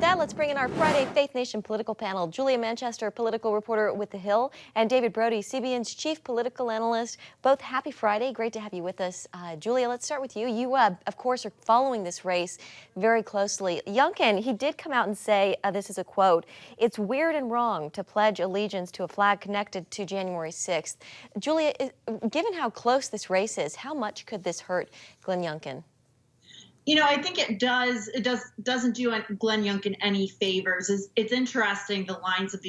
that, let's bring in our Friday Faith Nation political panel. Julia Manchester, political reporter with The Hill, and David Brody, CBN's chief political analyst. Both happy Friday. Great to have you with us. Julia, let's start with you. You, of course, are following this race very closely. Youngkin, he did come out and say, this is a quote, "It's weird and wrong to pledge allegiance to a flag connected to January 6th. Julia, given how close this race is, how much could this hurt Glenn Youngkin? You know, I think it doesn't do Glenn Youngkin any favors. It's interesting the lines of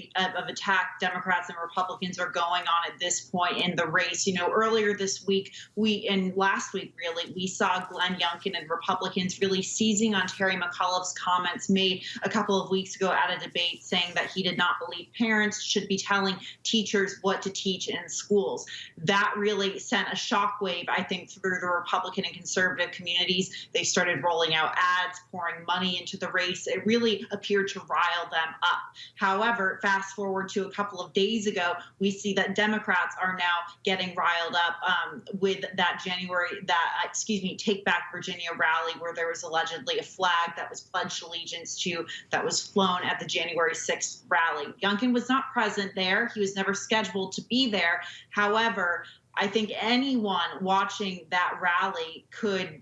attack Democrats and Republicans are going on at this point in the race. You know, earlier this week, last week really, we saw Glenn Youngkin and Republicans really seizing on Terry McAuliffe's comments made a couple of weeks ago at a debate saying that he did not believe parents should be telling teachers what to teach in schools. That really sent a shockwave, I think, through the Republican and conservative communities. They started rolling out ads, pouring money into the race. It really appeared to rile them up. However, fast forward to a couple of days ago, we see that Democrats are now getting riled up with that Take Back Virginia rally where there was allegedly a flag that was pledged allegiance to that was flown at the January 6th rally. Youngkin was not present there. He was never scheduled to be there. However, I think anyone watching that rally could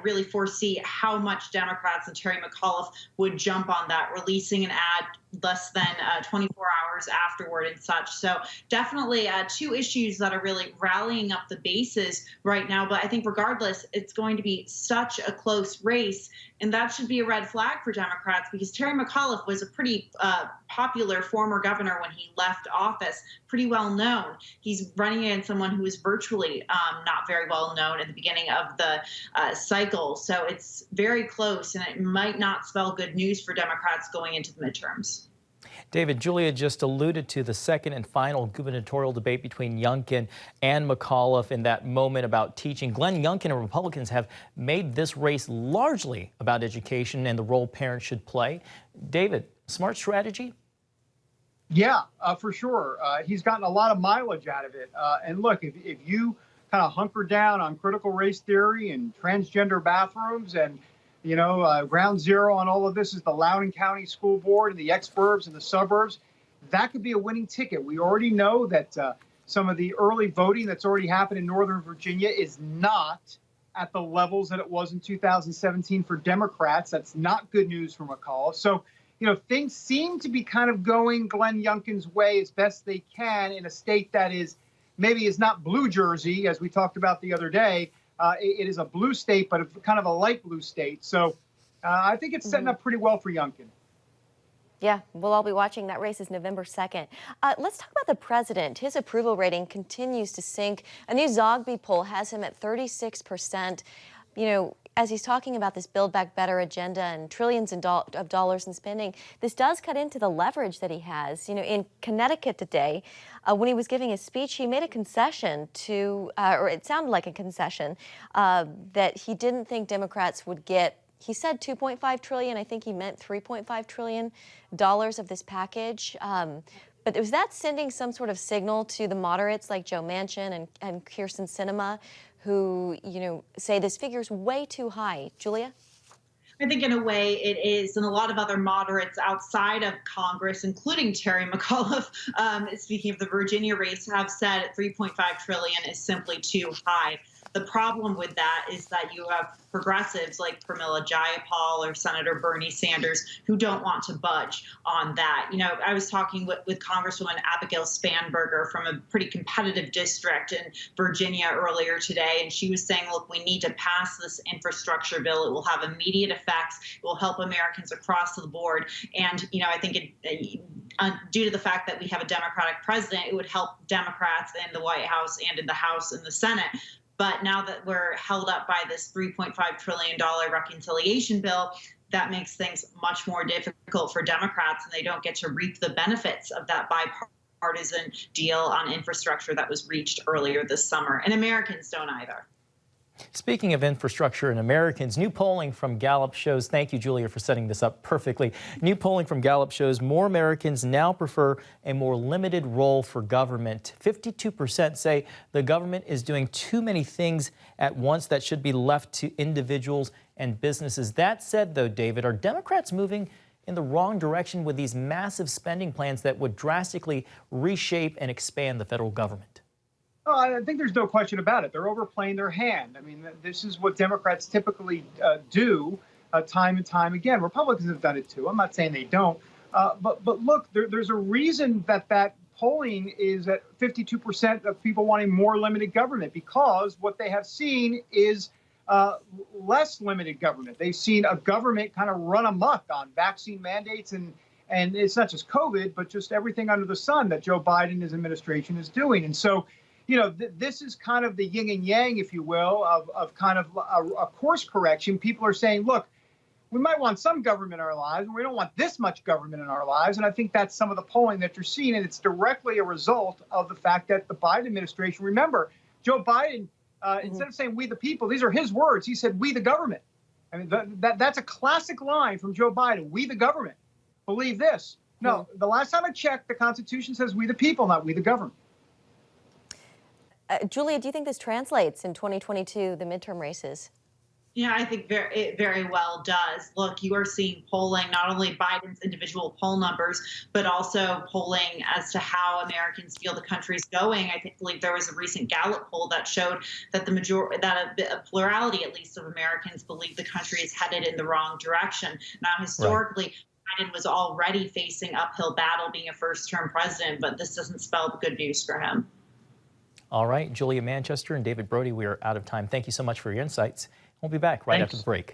really foresee how much Democrats and Terry McAuliffe would jump on that, releasing an ad less than 24 hours afterward and such. So definitely two issues that are really rallying up the bases right now. But I think regardless, it's going to be such a close race. And that should be a red flag for Democrats because Terry McAuliffe was a pretty popular former governor when he left office, pretty well known. He's running against someone who was virtually not very well known at the beginning of the cycle. So it's very close, and it might not spell good news for Democrats going into the midterms. David, Julia just alluded to the second and final gubernatorial debate between Youngkin and McAuliffe in that moment about teaching. Glenn Youngkin and Republicans have made this race largely about education and the role parents should play. David, smart strategy? Yeah, for sure. He's gotten a lot of mileage out of it. And look, if you kind of hunker down on critical race theory and transgender bathrooms and ground zero on all of this is the Loudoun County School Board and the exurbs and the suburbs. That could be a winning ticket. We already know that some of the early voting that's already happened in Northern Virginia is not at the levels that it was in 2017 for Democrats. That's not good news for McAuliffe. So, things seem to be kind of going Glenn Youngkin's way as best they can in a state that is not blue Jersey, as we talked about the other day. It is a blue state, but kind of a light blue state. So I think it's setting up pretty well for Youngkin. Yeah, we'll all be watching. That race is November 2nd. Let's talk about the president. His approval rating continues to sink. A new Zogby poll has him at 36%. As he's talking about this Build Back Better agenda and trillions of dollars in spending, this does cut into the leverage that he has. In Connecticut today, when he was giving his speech, he made a concession to, or it sounded like a concession, that he didn't think Democrats would get. He said $2.5 trillion. I think he meant $3.5 trillion of this package. But was that sending some sort of signal to the moderates like Joe Manchin and Kyrsten Sinema, who, say this figure's way too high? Julia? I think in a way it is, and a lot of other moderates outside of Congress, including Terry McAuliffe, speaking of the Virginia race, have said $3.5 trillion is simply too high. The problem with that is that you have progressives like Pramila Jayapal or Senator Bernie Sanders who don't want to budge on that. I was talking with Congresswoman Abigail Spanberger from a pretty competitive district in Virginia earlier today, and she was saying, look, we need to pass this infrastructure bill. It will have immediate effects. It will help Americans across the board. And, I think due to the fact that we have a Democratic president, it would help Democrats in the White House and in the House and the Senate. But now that we're held up by this $3.5 trillion reconciliation bill, that makes things much more difficult for Democrats, and they don't get to reap the benefits of that bipartisan deal on infrastructure that was reached earlier this summer. And Americans don't either. Speaking of infrastructure and Americans, new polling from Gallup shows, thank you, Julia, for setting this up perfectly. New polling from Gallup shows more Americans now prefer a more limited role for government. 52% say the government is doing too many things at once that should be left to individuals and businesses. That said, though, David, are Democrats moving in the wrong direction with these massive spending plans that would drastically reshape and expand the federal government? Oh, I think there's no question about it. They're overplaying their hand. I mean, this is what Democrats typically do time and time again. Republicans have done it too. I'm not saying they don't. But look, there's a reason that polling is at 52% of people wanting more limited government, because what they have seen is less limited government. They've seen a government kind of run amok on vaccine mandates, and it's not just COVID, but just everything under the sun that Joe Biden and his administration is doing. And so, this is kind of the yin and yang, if you will, of kind of a course correction. People are saying, look, we might want some government in our lives, and we don't want this much government in our lives. And I think that's some of the polling that you're seeing, and it's directly a result of the fact that the Biden administration, remember, Joe Biden, instead of saying we the people, these are his words, he said we the government. I mean, that's a classic line from Joe Biden, we the government. Believe this. No, the last time I checked, the Constitution says we the people, not we the government. Julia, do you think this translates in 2022, the midterm races? Yeah, I think it very well does. Look, you are seeing polling, not only Biden's individual poll numbers, but also polling as to how Americans feel the country's going. I believe there was a recent Gallup poll that showed that a plurality, at least, of Americans believe the country is headed in the wrong direction. Now, historically, Biden was already facing uphill battle being a first-term president, but this doesn't spell good news for him. All right, Julia Manchester and David Brody, we are out of time. Thank you so much for your insights. We'll be back right after the break.